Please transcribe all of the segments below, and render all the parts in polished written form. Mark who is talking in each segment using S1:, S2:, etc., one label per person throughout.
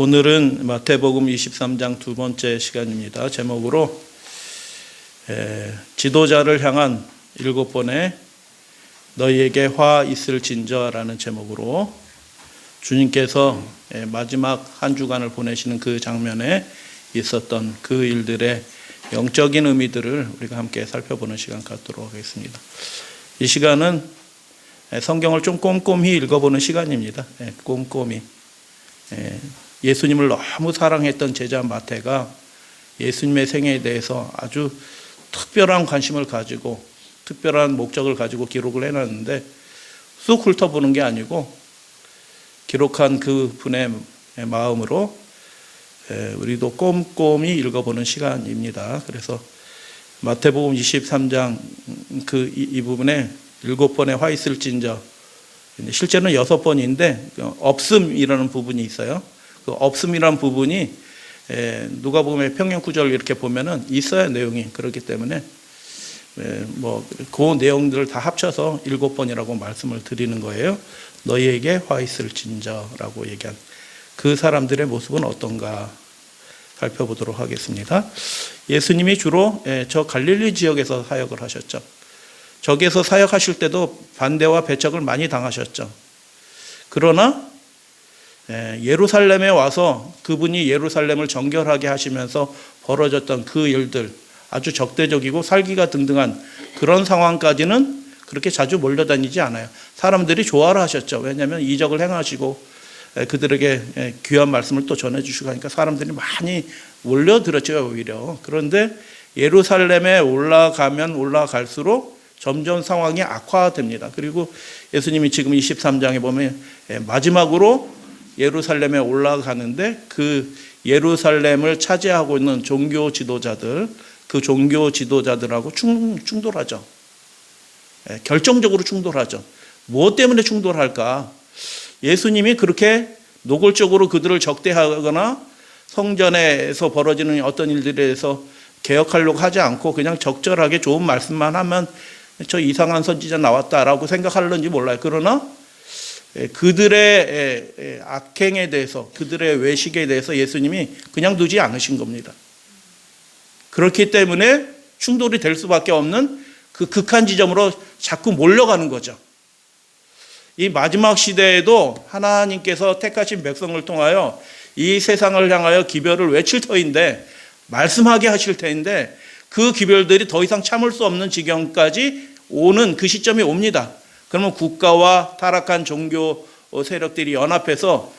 S1: 오늘은 마태복음 23장 두 번째 시간입니다. 제목으로 지도자를 향한 7번의 너희에게 화 있을진저라는 제목으로 주님께서 마지막 한 주간을 보내시는 그 장면에 있었던 그 일들의 영적인 의미들을 우리가 함께 살펴보는 시간 갖도록 하겠습니다. 이 시간은 성경을 좀 꼼꼼히 읽어보는 시간입니다. 꼼꼼히. 예수님을 너무 사랑했던 제자 마태가 예수님의 생애에 대해서 아주 특별한 관심을 가지고 특별한 목적을 가지고 기록을 해놨는데 쑥 훑어보는 게 아니고 기록한 그 분의 마음으로 우리도 꼼꼼히 읽어보는 시간입니다. 그래서 마태복음 23장 이 부분에 7번의 화 있을진저, 실제는 6번인데 없음이라는 부분이 있어요. 그 없음이라는 부분이 누가복음의 평행구절을 이렇게 보면은 있어야 내용이 그렇기 때문에 그 내용들을 다 합쳐서 7번이라고 말씀을 드리는 거예요. 너희에게 화 있을진저라고 얘기한 그 사람들의 모습은 어떤가 살펴보도록 하겠습니다. 예수님이 주로 저 갈릴리 지역에서 사역을 하셨죠. 저기에서 사역하실 때도 반대와 배척을 많이 당하셨죠. 그러나 예루살렘에 와서 그분이 예루살렘을 정결하게 하시면서 벌어졌던 그 일들, 아주 적대적이고 살기가 등등한 그런 상황까지는 그렇게 자주 몰려다니지 않아요. 사람들이 좋아를 하셨죠. 왜냐하면 이적을 행하시고 그들에게 귀한 말씀을 또 전해주시고 하니까 사람들이 많이 몰려들었죠, 오히려. 그런데 예루살렘에 올라가면 올라갈수록 점점 상황이 악화됩니다. 그리고 예수님이 지금 23장에 보면 마지막으로 예루살렘에 올라가는데 그 예루살렘을 차지하고 있는 종교 지도자들, 그 종교 지도자들하고 충돌하죠. 결정적으로 충돌하죠. 무엇 때문에 충돌할까? 예수님이 그렇게 노골적으로 그들을 적대하거나 성전에서 벌어지는 어떤 일들에 대해서 개혁하려고 하지 않고 그냥 적절하게 좋은 말씀만 하면 저 이상한 선지자 나왔다라고 생각하는지 몰라요. 그러나 그들의 악행에 대해서, 그들의 외식에 대해서 예수님이 그냥 두지 않으신 겁니다. 그렇기 때문에 충돌이 될 수밖에 없는 그 극한 지점으로 자꾸 몰려가는 거죠. 이 마지막 시대에도 하나님께서 택하신 백성을 통하여 이 세상을 향하여 기별을 외칠 터인데, 말씀하게 하실 터인데, 그 기별들이 더 이상 참을 수 없는 지경까지 오는 그 시점이 옵니다. 그러면 국가와 타락한 종교 세력들이 연합해서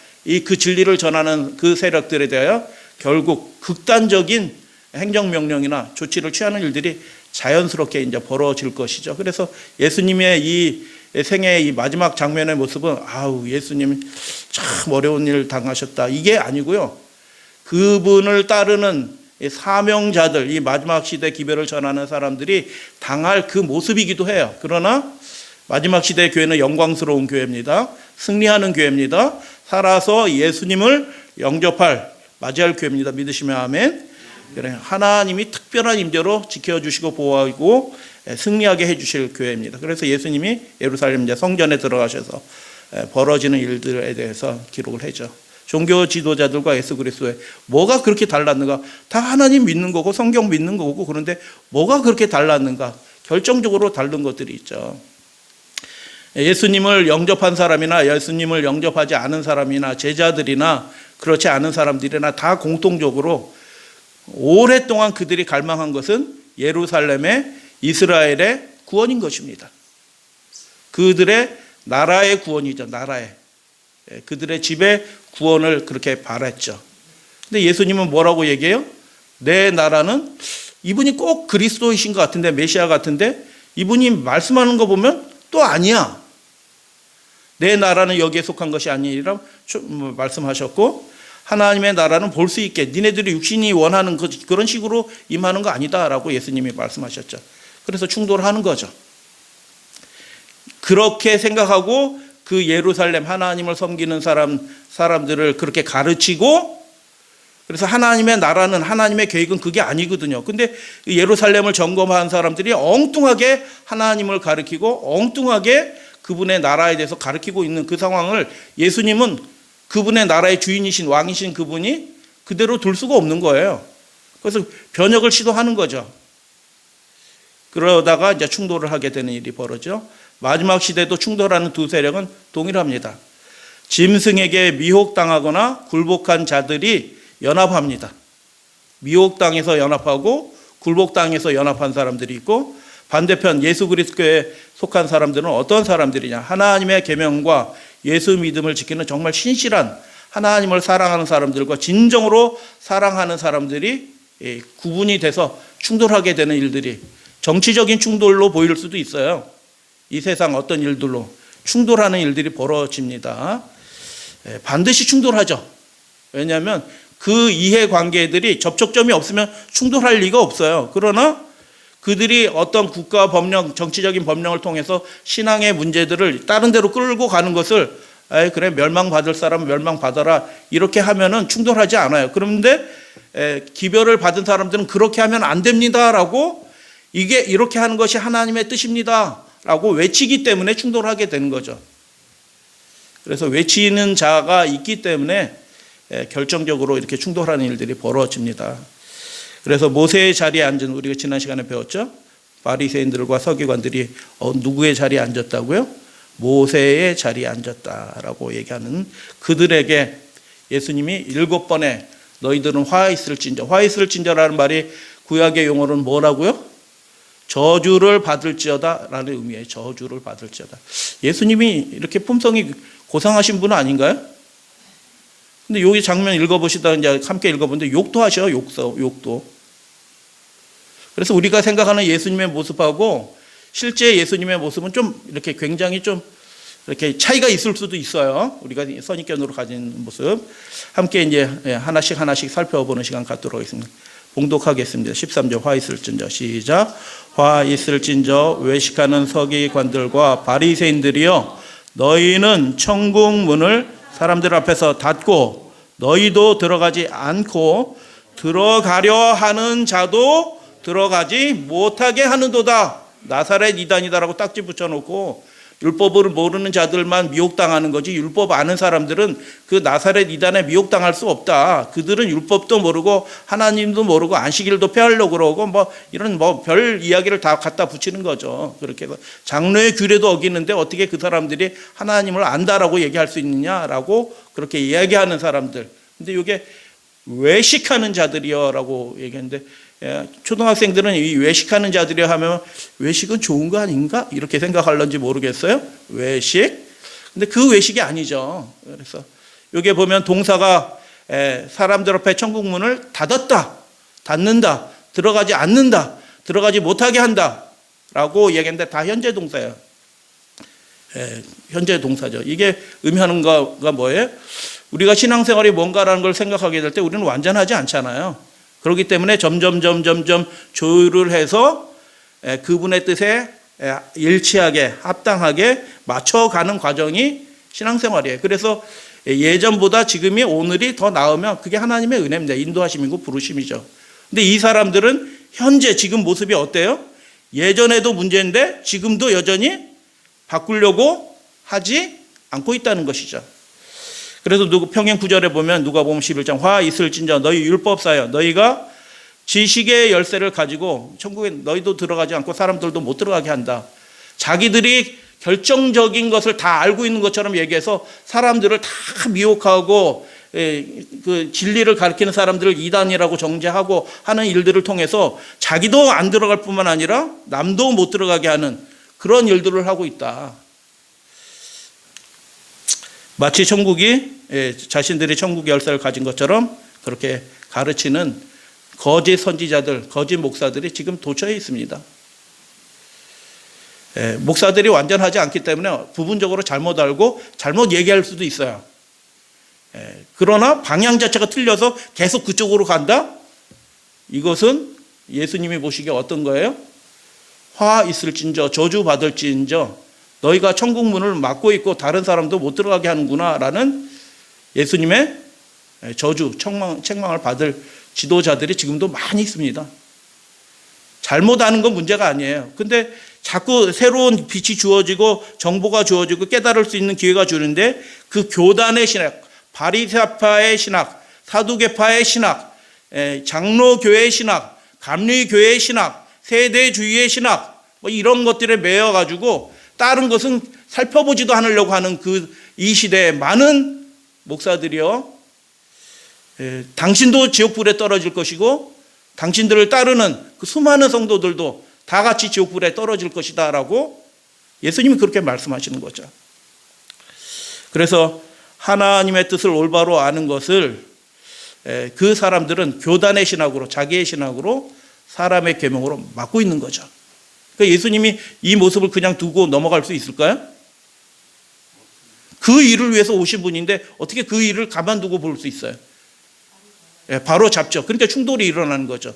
S1: 그 진리를 전하는 그 세력들에 대하여 결국 극단적인 행정명령이나 조치를 취하는 일들이 자연스럽게 이제 벌어질 것이죠. 그래서 예수님의 이 생애의 이 마지막 장면의 모습은 예수님이 참 어려운 일 당하셨다, 이게 아니고요. 그분을 따르는 사명자들, 이 마지막 시대 기별을 전하는 사람들이 당할 그 모습이기도 해요. 그러나 마지막 시대의 교회는 영광스러운 교회입니다. 승리하는 교회입니다. 살아서 예수님을 맞이할 교회입니다. 믿으시면 아멘. 그래, 하나님이 특별한 임재로 지켜주시고 보호하고 승리하게 해주실 교회입니다. 그래서 예수님이 예루살렘 성전에 들어가셔서 벌어지는 일들에 대해서 기록을 하죠. 종교 지도자들과 예수 그리스도의 뭐가 그렇게 달랐는가? 다 하나님 믿는 거고 성경 믿는 거고, 그런데 뭐가 그렇게 달랐는가? 결정적으로 다른 것들이 있죠. 예수님을 영접한 사람이나 예수님을 영접하지 않은 사람이나 제자들이나 그렇지 않은 사람들이나 다 공통적으로 오랫동안 그들이 갈망한 것은 예루살렘의 이스라엘의 구원인 것입니다. 그들의 나라의 구원이죠. 그들의 집의 구원을 그렇게 바랐죠. 근데 예수님은 뭐라고 얘기해요? 내 나라는, 이분이 꼭 그리스도이신 것 같은데, 메시아 같은데, 이분이 말씀하는 거 보면 또 아니야. 내 나라는 여기에 속한 것이 아니라 말씀하셨고, 하나님의 나라는 볼 수 있게 니네들이 육신이 원하는 그런 식으로 임하는 거 아니다라고 예수님이 말씀하셨죠. 그래서 충돌하는 거죠. 그렇게 생각하고 그 예루살렘 하나님을 섬기는 사람들을 그렇게 가르치고, 그래서 하나님의 나라는, 하나님의 계획은 그게 아니거든요. 근데 예루살렘을 점검한 사람들이 엉뚱하게 하나님을 가르치고 엉뚱하게 그분의 나라에 대해서 가르치고 있는 그 상황을 예수님은 그분의 나라의 주인이신 왕이신 그분이 그대로 둘 수가 없는 거예요. 그래서 변혁을 시도하는 거죠. 그러다가 이제 충돌을 하게 되는 일이 벌어져. 마지막 시대도 충돌하는 두 세력은 동일합니다. 짐승에게 미혹당하거나 굴복한 자들이 연합합니다. 미혹당해서 연합하고 굴복당해서 연합한 사람들이 있고, 반대편 예수 그리스도에 속한 사람들은 어떤 사람들이냐? 하나님의 계명과 예수 믿음을 지키는 정말 신실한 하나님을 사랑하는 사람들과 진정으로 사랑하는 사람들이 구분이 돼서 충돌하게 되는 일들이 정치적인 충돌로 보일 수도 있어요. 이 세상 어떤 일들로 충돌하는 일들이 벌어집니다. 반드시 충돌하죠. 왜냐하면 그 이해관계들이 접촉점이 없으면 충돌할 리가 없어요. 그러나 그들이 어떤 국가 법령, 정치적인 법령을 통해서 신앙의 문제들을 다른 데로 끌고 가는 것을 그래 멸망받을 사람은 멸망받아라 이렇게 하면은 충돌하지 않아요. 그런데 기별을 받은 사람들은 그렇게 하면 안 됩니다라고, 이게 이렇게 하는 것이 하나님의 뜻입니다라고 외치기 때문에 충돌하게 되는 거죠. 그래서 외치는 자가 있기 때문에 결정적으로 이렇게 충돌하는 일들이 벌어집니다. 그래서 모세의 자리에 앉은, 우리가 지난 시간에 배웠죠? 바리새인들과 서기관들이 누구의 자리에 앉았다고요? 모세의 자리에 앉았다라고 얘기하는 그들에게 예수님이 7번에 너희들은 화 있을진저, 화 있을진저라는 말이 구약의 용어는 뭐라고요? 저주를 받을지어다 라는 의미예요. 저주를 받을지어다. 예수님이 이렇게 품성이 고상하신 분은 아닌가요? 근데 여기 장면 읽어보시다 이제 함께 읽어보는데 욕도 하셔, 욕도. 그래서 우리가 생각하는 예수님의 모습하고 실제 예수님의 모습은 좀 이렇게 굉장히 좀 이렇게 차이가 있을 수도 있어요. 우리가 선입견으로 가진 모습. 함께 이제 하나씩 살펴보는 시간 갖도록 하겠습니다. 봉독하겠습니다. 13절 화 있을진저 시작. 화 있을진저 외식하는 서기관들과 바리새인들이여, 너희는 천국 문을 사람들 앞에서 닫고 너희도 들어가지 않고 들어가려 하는 자도 들어가지 못하게 하는도다. 나사렛 이단이다라고 딱지 붙여놓고 율법을 모르는 자들만 미혹당하는 거지, 율법 아는 사람들은 그 나사렛 이단에 미혹당할 수 없다. 그들은 율법도 모르고 하나님도 모르고 안식일도 폐하려고 그러고 이런 별 이야기를 다 갖다 붙이는 거죠. 그렇게 해서 장로의 규례도 어기는데 어떻게 그 사람들이 하나님을 안다라고 얘기할 수 있느냐라고 그렇게 이야기하는 사람들. 근데 이게 외식하는 자들이여라고 얘기했는데, 초등학생들은 이 외식하는 자들이여 하면 외식은 좋은 거 아닌가? 이렇게 생각할런지 모르겠어요. 외식. 근데 그 외식이 아니죠. 그래서 여기에 보면 동사가 사람들 앞에 천국 문을 닫았다, 닫는다, 들어가지 않는다, 들어가지 못하게 한다 라고 얘기했는데 다 현재 동사예요. 현재 동사죠. 이게 의미하는 거가 뭐예요? 우리가 신앙생활이 뭔가라는 걸 생각하게 될 때 우리는 완전하지 않잖아요. 그렇기 때문에 점점 조율을 해서 그분의 뜻에 일치하게 합당하게 맞춰가는 과정이 신앙생활이에요. 그래서 예전보다 지금이 오늘이 더 나으면 그게 하나님의 은혜입니다. 인도하심이고 부르심이죠. 근데 이 사람들은 현재 지금 모습이 어때요? 예전에도 문제인데 지금도 여전히 바꾸려고 하지 않고 있다는 것이죠. 그래서 평행 9절에 보면 누가복음 11장 화 있을진저 너희 율법사여, 너희가 지식의 열쇠를 가지고 천국에 너희도 들어가지 않고 사람들도 못 들어가게 한다. 자기들이 결정적인 것을 다 알고 있는 것처럼 얘기해서 사람들을 다 미혹하고 그 진리를 가리키는 사람들을 이단이라고 정죄하고 하는 일들을 통해서 자기도 안 들어갈 뿐만 아니라 남도 못 들어가게 하는 그런 일들을 하고 있다. 마치 천국이 자신들이 천국 열쇠를 가진 것처럼 그렇게 가르치는 거짓 선지자들, 거짓 목사들이 지금 도처에 있습니다. 목사들이 완전하지 않기 때문에 부분적으로 잘못 알고 잘못 얘기할 수도 있어요. 그러나 방향 자체가 틀려서 계속 그쪽으로 간다? 이것은 예수님이 보시기에 어떤 거예요? 화 있을진저, 저주 받을진저, 너희가 천국 문을 막고 있고 다른 사람도 못 들어가게 하는구나 라는 예수님의 저주, 책망을 받을 지도자들이 지금도 많이 있습니다. 잘못하는 건 문제가 아니에요. 근데 자꾸 새로운 빛이 주어지고 정보가 주어지고 깨달을 수 있는 기회가 주는데 그 교단의 신학, 바리새파의 신학, 사두개파의 신학, 장로교의 신학, 감리교의 신학, 세대주의의 신학, 뭐 이런 것들에 매여 가지고 다른 것은 살펴보지도 않으려고 하는 이 시대에 많은 목사들이요, 당신도 지옥불에 떨어질 것이고 당신들을 따르는 그 수많은 성도들도 다 같이 지옥불에 떨어질 것이다 라고 예수님이 그렇게 말씀하시는 거죠. 그래서 하나님의 뜻을 올바로 아는 것을 그 사람들은 교단의 신학으로, 자기의 신학으로, 사람의 계명으로 막고 있는 거죠. 그러니까 예수님이 이 모습을 그냥 두고 넘어갈 수 있을까요? 그 일을 위해서 오신 분인데 어떻게 그 일을 가만두고 볼 수 있어요? 바로 잡죠. 그러니까 충돌이 일어나는 거죠.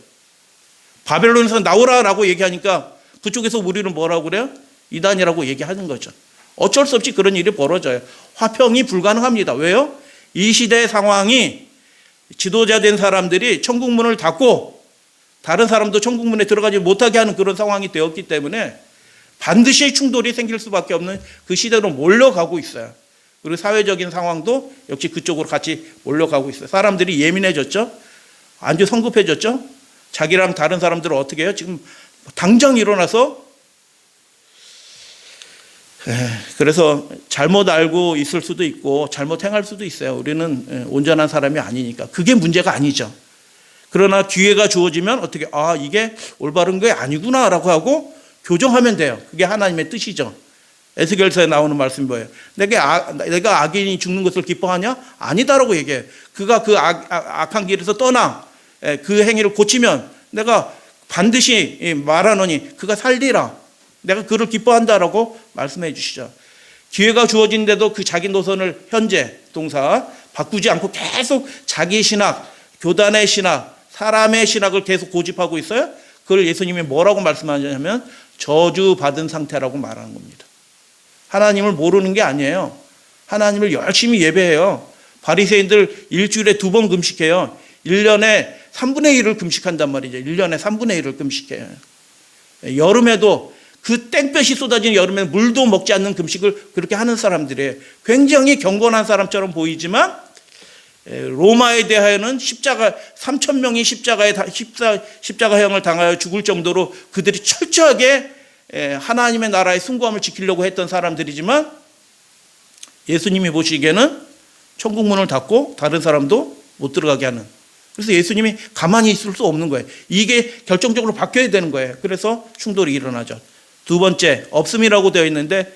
S1: 바벨론에서 나오라라고 얘기하니까 그쪽에서 우리는 뭐라고 그래요? 이단이라고 얘기하는 거죠. 어쩔 수 없이 그런 일이 벌어져요. 화평이 불가능합니다. 왜요? 이 시대의 상황이 지도자 된 사람들이 천국문을 닫고 다른 사람도 천국문에 들어가지 못하게 하는 그런 상황이 되었기 때문에 반드시 충돌이 생길 수밖에 없는 그 시대로 몰려가고 있어요. 그리고 사회적인 상황도 역시 그쪽으로 같이 몰려가고 있어요. 사람들이 예민해졌죠. 아주 성급해졌죠. 자기랑 다른 사람들을 어떻게 해요? 지금 당장 일어나서 그래서 잘못 알고 있을 수도 있고 잘못 행할 수도 있어요. 우리는 온전한 사람이 아니니까. 그게 문제가 아니죠. 그러나 기회가 주어지면 어떻게 이게 올바른 게 아니구나라고 하고 교정하면 돼요. 그게 하나님의 뜻이죠. 에스겔서에 나오는 말씀이 뭐예요? 내가 악인이 죽는 것을 기뻐하냐? 아니다라고 얘기해요. 그가 그 악한 길에서 떠나 그 행위를 고치면 내가 반드시 말하노니 그가 살리라. 내가 그를 기뻐한다라고 말씀해 주시죠. 기회가 주어진데도 그 자기 노선을 현재 동사 바꾸지 않고 계속 자기 신학, 교단의 신학, 사람의 신학을 계속 고집하고 있어요. 그걸 예수님이 뭐라고 말씀하냐면 저주받은 상태라고 말하는 겁니다. 하나님을 모르는 게 아니에요. 하나님을 열심히 예배해요. 바리새인들 일주일에 2번 금식해요. 1년에 3분의 1을 금식한단 말이죠. 1년에 3분의 1을 금식해요. 여름에도 그 땡볕이 쏟아지는 여름에 물도 먹지 않는 금식을 그렇게 하는 사람들이에요. 굉장히 경건한 사람처럼 보이지만 로마에 대하여는 3,000명이 십자가형을 당하여 죽을 정도로 그들이 철저하게 하나님의 나라의 숭고함을 지키려고 했던 사람들이지만 예수님이 보시기에는 천국문을 닫고 다른 사람도 못 들어가게 하는, 그래서 예수님이 가만히 있을 수 없는 거예요. 이게 결정적으로 바뀌어야 되는 거예요. 그래서 충돌이 일어나죠. 두 번째, 없음이라고 되어 있는데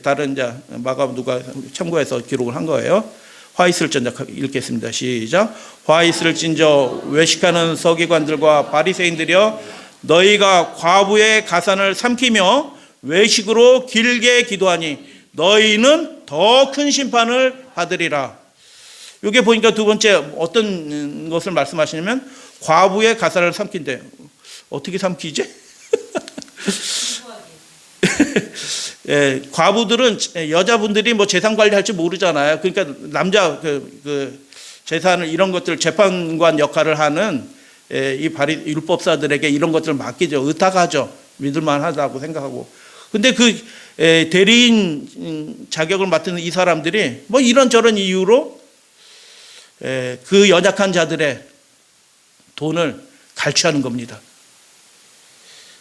S1: 다른 마가 누가 참고해서 기록을 한 거예요. 화 있을전자 읽겠습니다. 시작. 화 있을진저 외식하는 서기관들과 바리새인들이여, 너희가 과부의 가산을 삼키며 외식으로 길게 기도하니 너희는 더 큰 심판을 받으리라. 이게 보니까 두 번째 어떤 것을 말씀하시냐면 과부의 가산을 삼킨대. 어떻게 삼키지? 과부들은 여자분들이 뭐 재산 관리할지 모르잖아요. 그러니까 남자 그 재산을 이런 것들 재판관 역할을 하는 이 율법사들에게 이런 것들을 맡기죠. 의탁하죠. 믿을만하다고 생각하고. 근데 그 대리인 자격을 맡은 이 사람들이 뭐 이런저런 이유로 그 연약한 자들의 돈을 갈취하는 겁니다.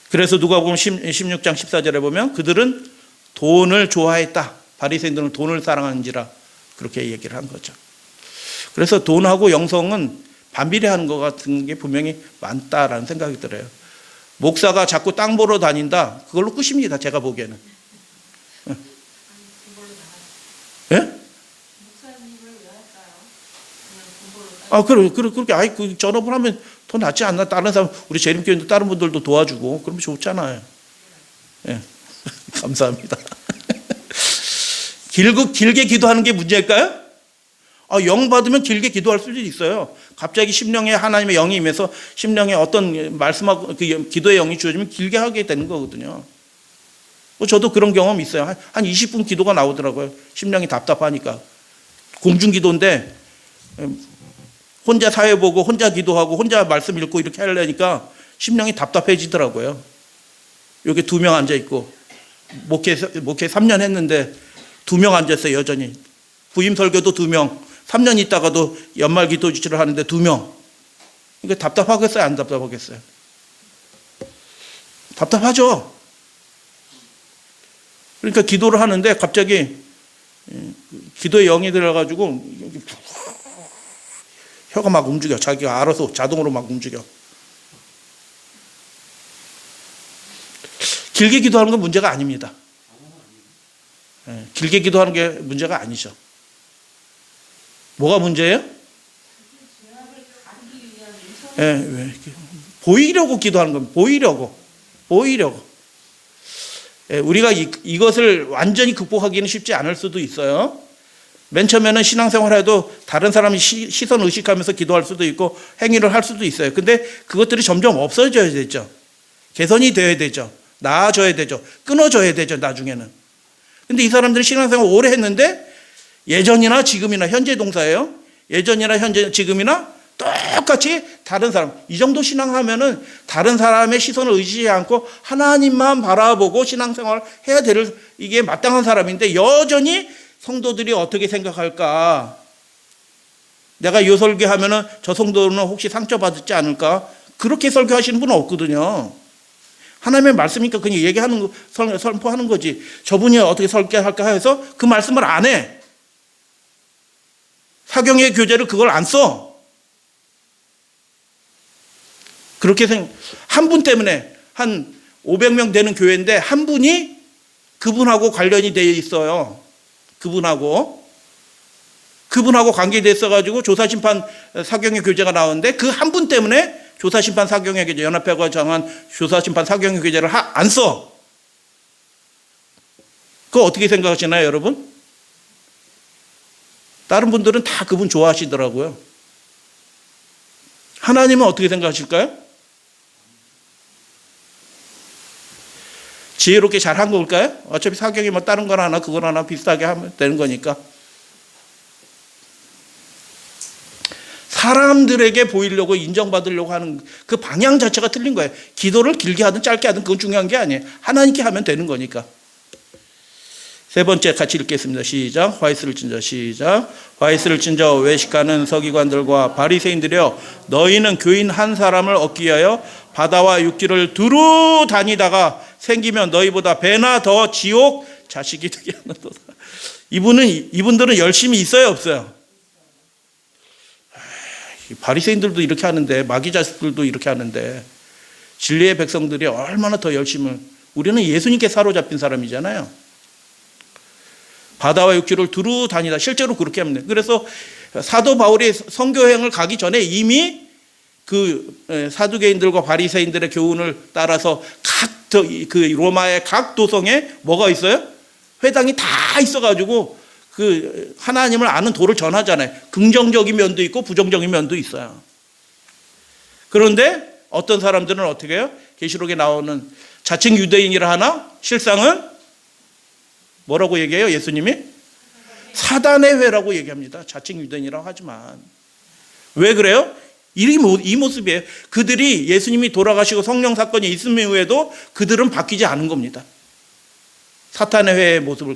S1: 그래서 누가복음 16장 14절에 보면 그들은 돈을 좋아했다. 바리새인들은 돈을 사랑하는지라 그렇게 얘기를 한 거죠. 그래서 돈하고 영성은 반비례하는 것 같은 게 분명히 많다라는 생각이 들어요. 목사가 자꾸 땅 보러 다닌다. 그걸로 끝입니다. 제가 보기에는. 예?
S2: 목사님을 왜 할까요?
S1: 그렇게 전업을 하면 더 낫지 않나? 다른 사람, 우리 재림교인도 다른 분들도 도와주고 그러면 좋잖아요. 예. 감사합니다. 길게 기도하는 게 문제일까요? 영 받으면 길게 기도할 수도 있어요. 갑자기 심령에 하나님의 영이 임해서 심령에 어떤 말씀하고 그 기도의 영이 주어지면 길게 하게 되는 거거든요. 저도 그런 경험이 있어요. 한 20분 기도가 나오더라고요. 심령이 답답하니까. 공중기도인데 혼자 사회 보고 혼자 기도하고 혼자 말씀 읽고 이렇게 하려니까 심령이 답답해지더라고요. 여기 2명 앉아있고 목회 3년 했는데 2명 앉았어요. 여전히. 부임 설교도 2명, 3년 있다가도 연말 기도 지치를 하는데 2명. 이거 답답하겠어요? 안 답답하겠어요? 답답하죠? 그러니까 기도를 하는데 갑자기 기도에 영이 들어가지고 혀가 막 움직여. 자기가 알아서 자동으로 막 움직여. 길게 기도하는 건 문제가 아닙니다. 길게 기도하는 게 문제가 아니죠. 뭐가 문제예요? 보이려고 기도하는 겁니다. 보이려고. 우리가 이것을 완전히 극복하기는 쉽지 않을 수도 있어요. 맨 처음에는 신앙생활해도 다른 사람이 시선 의식하면서 기도할 수도 있고 행위를 할 수도 있어요. 근데 그것들이 점점 없어져야 되죠. 개선이 되어야 되죠. 나아져야 되죠. 끊어져야 되죠. 나중에는. 근데 이 사람들이 신앙생활 오래 했는데 예전이나 지금이나 현재 동사예요. 예전이나 현재 지금이나 똑같이 다른 사람, 이 정도 신앙하면은 다른 사람의 시선을 의지하지 않고 하나님만 바라보고 신앙생활을 해야 될, 이게 마땅한 사람인데 여전히 성도들이 어떻게 생각할까? 내가 이 설교하면은 저 성도는 혹시 상처받지 않을까? 그렇게 설교하시는 분은 없거든요. 하나님의 말씀이니까 그냥 얘기하는 거, 선포하는 거지. 저분이 어떻게 설교할까 해서 그 말씀을 안 해. 사경의 교재를 그걸 안 써. 그렇게 한 분 때문에 한 500명 되는 교회인데 한 분이 그분하고 관련이 되어 있어요. 그분하고 관계되어 있어가지고 조사심판 사경의 교재가 나오는데 그 한 분 때문에 조사심판 사경의 교재, 연합회가 정한 조사심판 사경의 교재를 안 써. 그거 어떻게 생각하시나요, 여러분? 다른 분들은 다 그분 좋아하시더라고요. 하나님은 어떻게 생각하실까요? 지혜롭게 잘한 걸까요? 어차피 사경이 뭐 다른 건 하나 그건 하나 비슷하게 하면 되는 거니까. 사람들에게 보이려고 인정받으려고 하는 그 방향 자체가 틀린 거예요. 기도를 길게 하든 짧게 하든 그건 중요한 게 아니에요. 하나님께 하면 되는 거니까. 세 번째 같이 읽겠습니다. 시작. 화이스를 찐자. 시작. 화이스를 찐자 외식하는 서기관들과 바리새인들이여, 너희는 교인 한 사람을 얻기 위하여 바다와 육지를 두루 다니다가 생기면 너희보다 배나 더 지옥 자식이 되게 하는도다. 이분들은 열심히 있어요, 없어요? 바리새인들도 이렇게 하는데, 마귀 자식들도 이렇게 하는데, 진리의 백성들이 얼마나 더 열심을. 우리는 예수님께 사로잡힌 사람이잖아요. 바다와 육지를 두루 다니다. 실제로 그렇게 합니다. 그래서 사도 바울이 선교행을 가기 전에 이미 그 사두개인들과 바리새인들의 교훈을 따라서 그 로마의 각 도성에 뭐가 있어요? 회당이 다 있어가지고 그 하나님을 아는 도를 전하잖아요. 긍정적인 면도 있고 부정적인 면도 있어요. 그런데 어떤 사람들은 어떻게 해요? 계시록에 나오는 자칭 유대인이라 하나 실상은 뭐라고 얘기해요? 예수님이 사단의 회라고 얘기합니다. 자칭 유대인이라고 하지만. 왜 그래요? 이 모습이에요. 그들이 예수님이 돌아가시고 성령 사건이 있음 이후에도 그들은 바뀌지 않은 겁니다. 사탄의 회의 모습을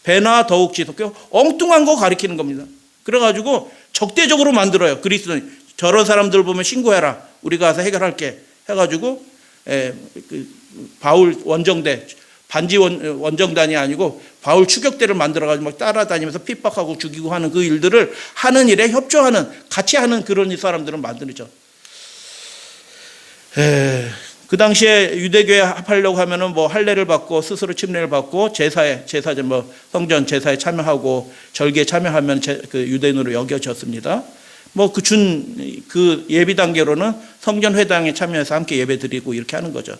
S1: 배나 더욱 지속해요. 엉뚱한 거 가리키는 겁니다. 그래가지고 적대적으로 만들어요. 그리스도인. 저런 사람들 보면 신고해라. 우리가 가서 해결할게. 해가지고 바울 원정대, 반지 원정단이 아니고 바울 추격대를 만들어가지고 막 따라다니면서 핍박하고 죽이고 하는 그 일들을 하는 일에 협조하는, 같이 하는 그런 사람들은 만들죠. 그 당시에 유대교에 합하려고 하면은 뭐 할례를 받고 스스로 침례를 받고 제사제 뭐 성전 제사에 참여하고 절기에 참여하면 그 유대인으로 여겨졌습니다. 뭐 그 예비 단계로는 성전 회당에 참여해서 함께 예배 드리고 이렇게 하는 거죠.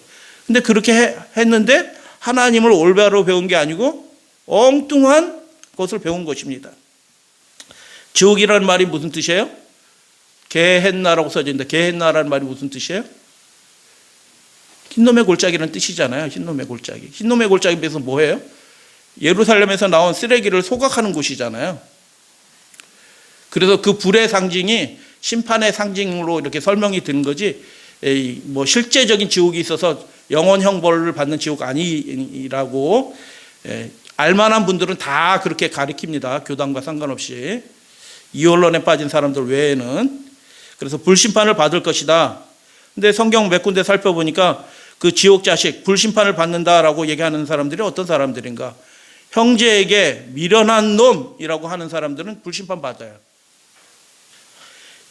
S1: 근데 그렇게 했는데 하나님을 올바로 배운 게 아니고 엉뚱한 것을 배운 것입니다. 지옥이라는 말이 무슨 뜻이에요? 게헨나라고 써져 있는데 게헨나라는 말이 무슨 뜻이에요? 흰놈의 골짜기라는 뜻이잖아요. 흰놈의 골짜기. 흰놈의 골짜기에 비해서 뭐예요? 예루살렘에서 나온 쓰레기를 소각하는 곳이잖아요. 그래서 그 불의 상징이 심판의 상징으로 이렇게 설명이 되는 거지, 뭐 실제적인 지옥이 있어서 영원형 벌을 받는 지옥 아니라고 알만한 분들은 다 그렇게 가리킵니다. 교단과 상관없이. 이혼론에 빠진 사람들 외에는. 그래서 불심판을 받을 것이다. 근데 성경 몇 군데 살펴보니까 그 지옥 자식 불심판을 받는다라고 얘기하는 사람들이 어떤 사람들인가? 형제에게 미련한 놈이라고 하는 사람들은 불심판 받아요.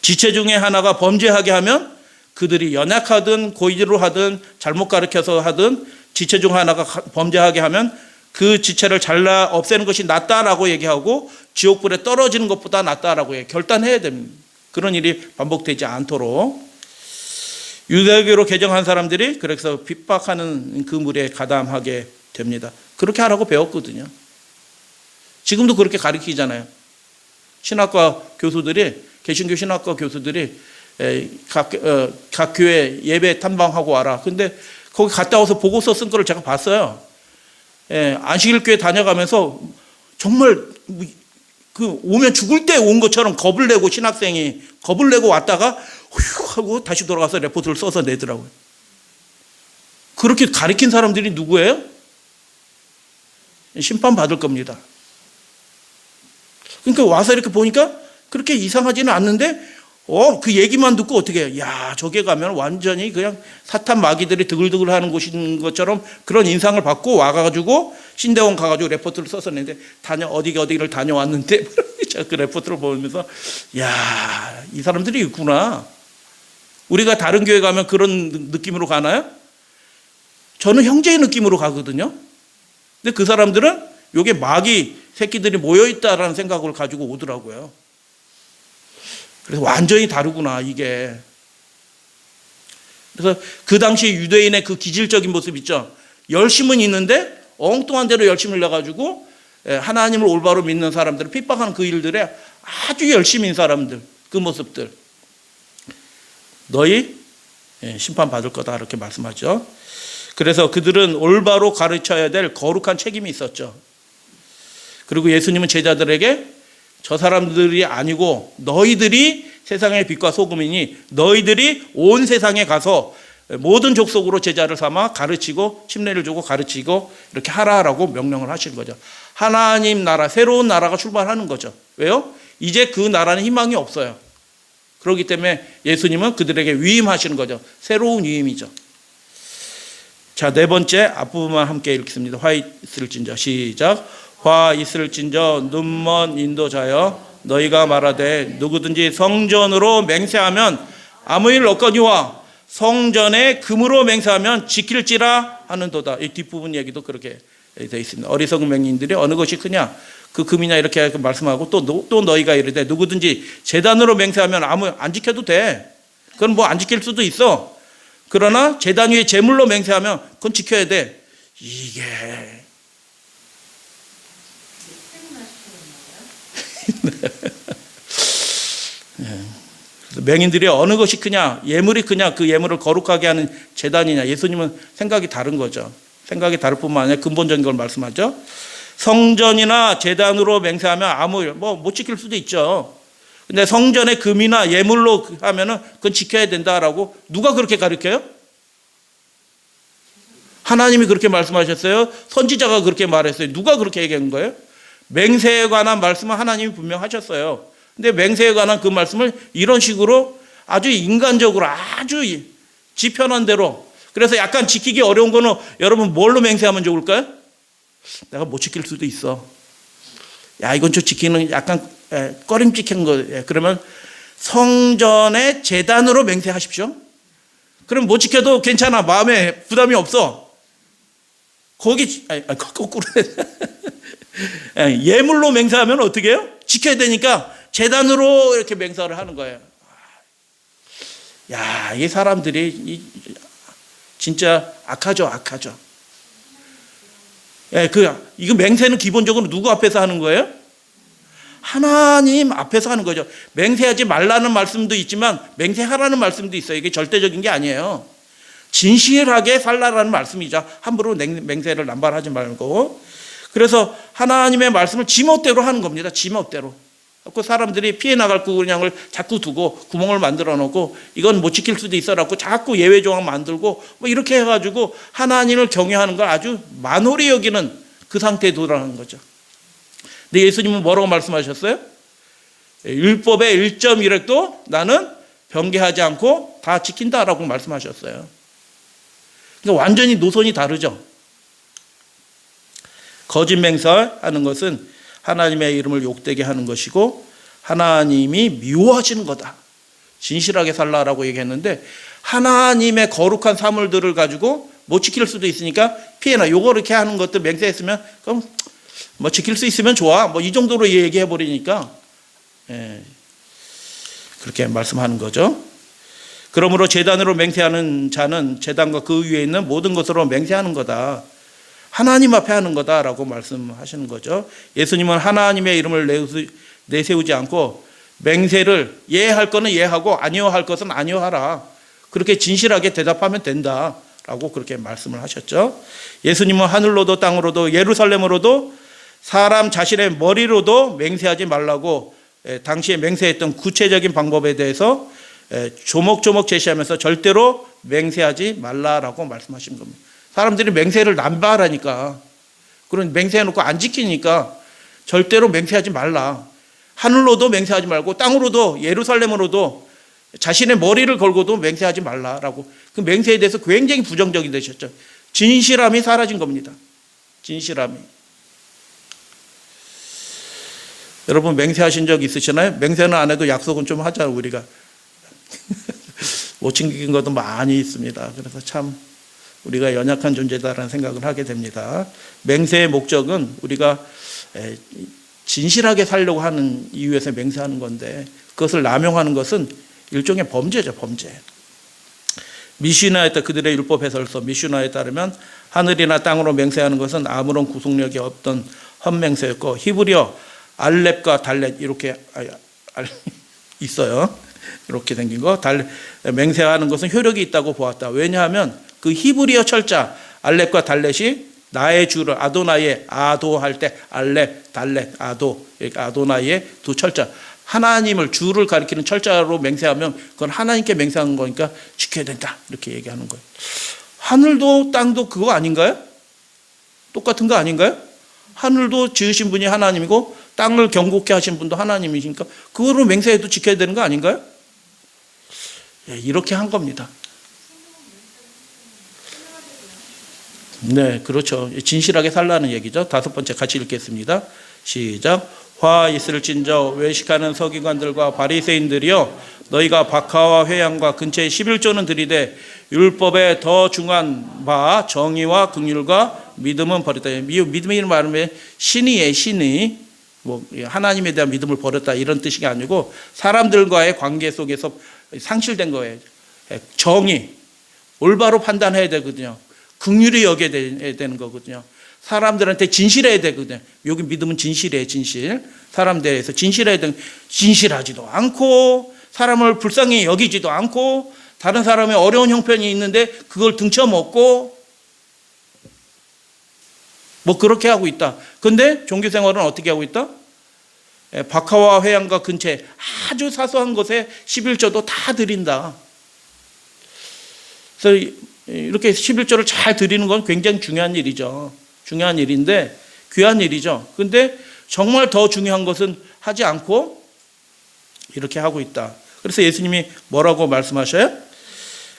S1: 지체 중에 하나가 범죄하게 하면 그들이 연약하든 고의로 하든 잘못 가르쳐서 하든 지체 중 하나가 범죄하게 하면 그 지체를 잘라 없애는 것이 낫다라고 얘기하고 지옥불에 떨어지는 것보다 낫다라고 결단해야 됩니다. 그런 일이 반복되지 않도록. 유대교로 개정한 사람들이 그래서 핍박하는 그 물에 가담하게 됩니다. 그렇게 하라고 배웠거든요. 지금도 그렇게 가르치잖아요. 신학과 교수들이, 개신교 신학과 교수들이 각 교회 예배 탐방하고 와라. 근데 거기 갔다 와서 보고서 쓴 거를 제가 봤어요. 안식일 교회 다녀가면서 정말 그 오면 죽을 때 온 것처럼 겁을 내고, 신학생이 겁을 내고 왔다가 휴 하고 다시 돌아가서 레포트를 써서 내더라고요. 그렇게 가르친 사람들이 누구예요? 심판받을 겁니다. 그러니까 와서 이렇게 보니까 그렇게 이상하지는 않는데 그 얘기만 듣고 어떻게 해요? 야, 저게 가면 완전히 그냥 사탄 마귀들이 드글드글 하는 곳인 것처럼 그런 인상을 받고 와가지고 신대원 가가지고 레포트를 써서 냈는데 어디를 다녀왔는데 제가 그 레포트를 보면서 야, 이 사람들이 있구나. 우리가 다른 교회 가면 그런 느낌으로 가나요? 저는 형제의 느낌으로 가거든요. 근데 그 사람들은 요게 마귀 새끼들이 모여있다라는 생각을 가지고 오더라고요. 그래서 완전히 다르구나, 이게. 그래서 그 당시 유대인의 그 기질적인 모습 있죠. 열심은 있는데 엉뚱한 대로 열심을 내가지고 하나님을 올바로 믿는 사람들을 핍박하는 그 일들에 아주 열심인 사람들, 그 모습들. 너희 심판받을 거다, 이렇게 말씀하죠. 그래서 그들은 올바로 가르쳐야 될 거룩한 책임이 있었죠. 그리고 예수님은 제자들에게 저 사람들이 아니고 너희들이 세상의 빛과 소금이니 너희들이 온 세상에 가서 모든 족속으로 제자를 삼아 가르치고 침례를 주고 가르치고 이렇게 하라라고 명령을 하신 거죠. 하나님 나라, 새로운 나라가 출발하는 거죠. 왜요? 이제 그 나라는 희망이 없어요. 그렇기 때문에 예수님은 그들에게 위임하시는 거죠. 새로운 위임이죠. 자, 네 번째 앞부분만 함께 읽습니다. 화 있을진저, 시작. 화 있을진저 눈먼 인도자여 너희가 말하되 누구든지 성전으로 맹세하면 아무 일 없거니와 성전에 금으로 맹세하면 지킬지라 하는도다. 이 뒷부분 얘기도 그렇게 되어 있습니다. 어리석은 맹인들이 어느 것이 크냐, 그 금이냐, 이렇게 말씀하고 또 너희가 이르되 누구든지 제단으로 맹세하면 안 지켜도 돼. 그건 뭐 안 지킬 수도 있어. 그러나 제단 위에 제물로 맹세하면 그건 지켜야 돼. 이게 맹인들이 어느 것이 크냐, 예물이 크냐, 그 예물을 거룩하게 하는 제단이냐. 예수님은 생각이 다른 거죠. 생각이 다를 뿐만 아니라 근본적인 걸 말씀하죠. 성전이나 제단으로 맹세하면 아무 못 지킬 수도 있죠. 근데 성전의 금이나 예물로 하면은 그건 지켜야 된다라고 누가 그렇게 가르쳐요? 하나님이 그렇게 말씀하셨어요. 선지자가 그렇게 말했어요. 누가 그렇게 얘기한 거예요? 맹세에 관한 말씀은 하나님이 분명하셨어요. 근데 맹세에 관한 그 말씀을 이런 식으로 아주 인간적으로 아주 지편한 대로, 그래서 약간 지키기 어려운 거는 여러분 뭘로 맹세하면 좋을까요? 내가 못 지킬 수도 있어. 야, 이건 좀 지키는 약간 꺼림칙한 거. 그러면 성전의 제단으로 맹세하십시오. 그럼 못 지켜도 괜찮아. 마음에 부담이 없어. 거기 거꾸로 예물로 맹세하면 어떻게 해요? 지켜야 되니까 제단으로 이렇게 맹세를 하는 거예요. 야, 이 사람들이 진짜 악하죠. 이거 맹세는 기본적으로 누구 앞에서 하는 거예요? 하나님 앞에서 하는 거죠. 맹세하지 말라는 말씀도 있지만 맹세하라는 말씀도 있어요. 이게 절대적인 게 아니에요. 진실하게 살라라는 말씀이죠. 함부로 맹세를 남발하지 말고. 그래서 하나님의 말씀을 지멋대로 하는 겁니다. 지멋대로. 그 사람들이 피해 나갈 구멍을 자꾸 두고 구멍을 만들어 놓고 이건 못 지킬 수도 있어라고 자꾸 예외 조항 만들고 뭐 이렇게 해가지고 하나님을 경외하는 걸 아주 만홀히 여기는 그 상태에 도달하는 거죠. 근데 예수님은 뭐라고 말씀하셨어요? 율법의 1.1획도 나는 변개하지 않고 다 지킨다라고 말씀하셨어요. 그러니까 완전히 노선이 다르죠. 거짓 맹세하는 것은 하나님의 이름을 욕되게 하는 것이고 하나님이 미워하시는 거다. 진실하게 살라라고 얘기했는데 하나님의 거룩한 사물들을 가지고 못 지킬 수도 있으니까 피해나. 요거 이렇게 하는 것도 맹세했으면 그럼 뭐 지킬 수 있으면 좋아. 뭐 이 정도로 얘기해 버리니까 그렇게 말씀하는 거죠. 그러므로 제단으로 맹세하는 자는 제단과 그 위에 있는 모든 것으로 맹세하는 거다. 하나님 앞에 하는 거다라고 말씀하시는 거죠. 예수님은 하나님의 이름을 내세우지 않고 맹세를 예할 거는 예하고 아니요 할 것은 아니요 하라. 그렇게 진실하게 대답하면 된다라고 그렇게 말씀을 하셨죠. 예수님은 하늘로도 땅으로도 예루살렘으로도 사람 자신의 머리로도 맹세하지 말라고 당시에 맹세했던 구체적인 방법에 대해서 조목조목 제시하면서 절대로 맹세하지 말라라고 말씀하신 겁니다. 사람들이 맹세를 남발하니까, 그런 맹세해놓고 안 지키니까 절대로 맹세하지 말라. 하늘로도 맹세하지 말고 땅으로도 예루살렘으로도 자신의 머리를 걸고도 맹세하지 말라라고 그 맹세에 대해서 굉장히 부정적이 되셨죠. 진실함이 사라진 겁니다. 진실함이. 여러분 맹세하신 적 있으시나요? 맹세는 안 해도 약속은 좀 하자 우리가. 못 챙긴 것도 많이 있습니다. 그래서 참 우리가 연약한 존재다라는 생각을 하게 됩니다. 맹세의 목적은 우리가 진실하게 살려고 하는 이유에서 맹세하는 건데 그것을 남용하는 것은 일종의 범죄죠. 범죄. 미슈나에 따라 그들의 율법 해설서 미슈나에 따르면 하늘이나 땅으로 맹세하는 것은 아무런 구속력이 없던 헛맹세였고 히브리어 알렙과 달렛 이렇게 있어요. 이렇게 생긴 거. 맹세하는 것은 효력이 있다고 보았다. 왜냐하면 그 히브리어 철자 알렙과 달렛이 나의 주를 아도나이의 아도 할 때 알렙, 달렛, 아도 아도나이의 두 철자 하나님을 주를 가리키는 철자로 맹세하면 그건 하나님께 맹세하는 거니까 지켜야 된다 이렇게 얘기하는 거예요. 하늘도 땅도 그거 아닌가요? 똑같은 거 아닌가요? 하늘도 지으신 분이 하나님이고 땅을 경고케 하신 분도 하나님이시니까 그거로 맹세해도 지켜야 되는 거 아닌가요? 이렇게 한 겁니다. 네, 그렇죠. 진실하게 살라는 얘기죠. 다섯 번째 같이 읽겠습니다. 시작. 화 있을진저 외식하는 서기관들과 바리새인들이여 너희가 박하와 회양과 근처에 11조는 들이되 율법에 더 중한 바 정의와 긍휼과 믿음은 버렸다. 믿음이라는 말은 신이에요. 신이 뭐 하나님에 대한 믿음을 버렸다 이런 뜻이 아니고 사람들과의 관계 속에서 상실된 거예요. 정의 올바로 판단해야 되거든요. 긍휼히 여겨야 되는 거거든요. 사람들한테 진실해야 되거든요. 여기 믿음은 진실이에요. 진실. 사람들에서 진실해야 되는, 진실하지도 않고 사람을 불쌍히 여기지도 않고 다른 사람의 어려운 형편이 있는데 그걸 등쳐먹고 뭐 그렇게 하고 있다. 근데 종교생활은 어떻게 하고 있다? 박하와 회양과 근처에 아주 사소한 것에 11조도 다 드린다. 그래서 이렇게 11조를 잘 드리는 건 굉장히 중요한 일이죠. 중요한 일인데 귀한 일이죠. 근데 정말 더 중요한 것은 하지 않고 이렇게 하고 있다. 그래서 예수님이 뭐라고 말씀하셔요?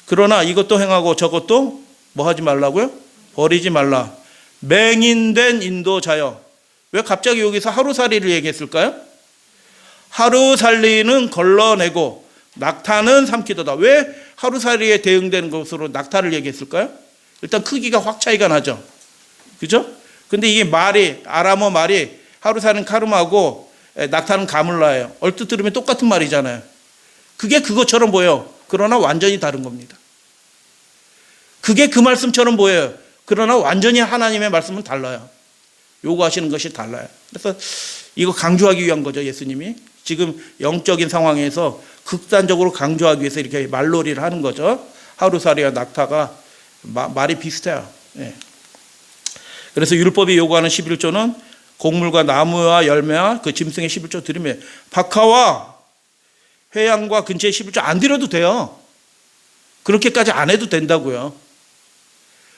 S1: 그러나 이것도 행하고 저것도 뭐 하지 말라고요? 버리지 말라. 맹인된 인도자여. 왜 갑자기 여기서 하루살이를 얘기했을까요? 하루살이는 걸러내고 낙타는 삼키도다. 왜 하루살이에 대응되는 것으로 낙타를 얘기했을까요? 일단 크기가 확 차이가 나죠. 그죠? 근데 이게 말이 아람어 말이 하루살이는 카르마고 낙타는 가물라예요. 얼뜻 들으면 똑같은 말이잖아요. 그게 그것처럼 보여요. 그러나 완전히 다른 겁니다. 그게 그 말씀처럼 보여요. 그러나 완전히 하나님의 말씀은 달라요. 요구하시는 것이 달라요. 그래서 이거 강조하기 위한 거죠. 예수님이 지금 영적인 상황에서 극단적으로 강조하기 위해서 이렇게 말놀이를 하는 거죠. 하루살이와 낙타가 말이 비슷해요. 예. 그래서 율법이 요구하는 11조는 곡물과 나무와 열매와 그 짐승의 11조 드리면 박하와 회양과 근처에 11조 안 드려도 돼요. 그렇게까지 안 해도 된다고요.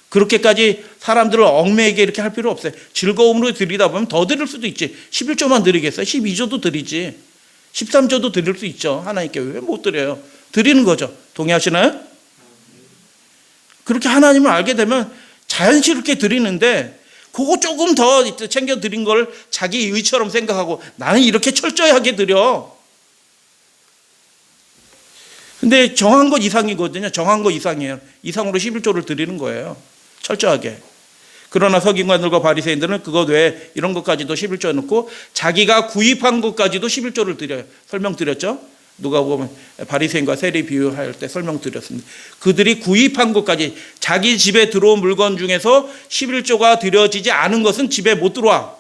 S1: 그렇게까지 사람들을 얽매이게 이렇게 할 필요 없어요. 즐거움으로 드리다 보면 더 드릴 수도 있지. 11조만 드리겠어요? 12조도 드리지. 13조도 드릴 수 있죠. 하나님께 왜 못 드려요? 드리는 거죠. 동의하시나요? 그렇게 하나님을 알게 되면 자연스럽게 드리는데 그거 조금 더 챙겨 드린 걸 자기 의처럼 생각하고 나는 이렇게 철저하게 드려. 근데 정한 것 이상이거든요. 정한 것 이상이에요. 이상으로 11조를 드리는 거예요. 철저하게. 그러나 서기관들과 바리새인들은 그것 외에 이런 것까지도 11조에 넣고 자기가 구입한 것까지도 11조를 드려요. 설명드렸죠? 누가 보면 바리새인과 세리 비유할 때 설명드렸습니다. 그들이 구입한 것까지 자기 집에 들어온 물건 중에서 11조가 드려지지 않은 것은 집에 못 들어와.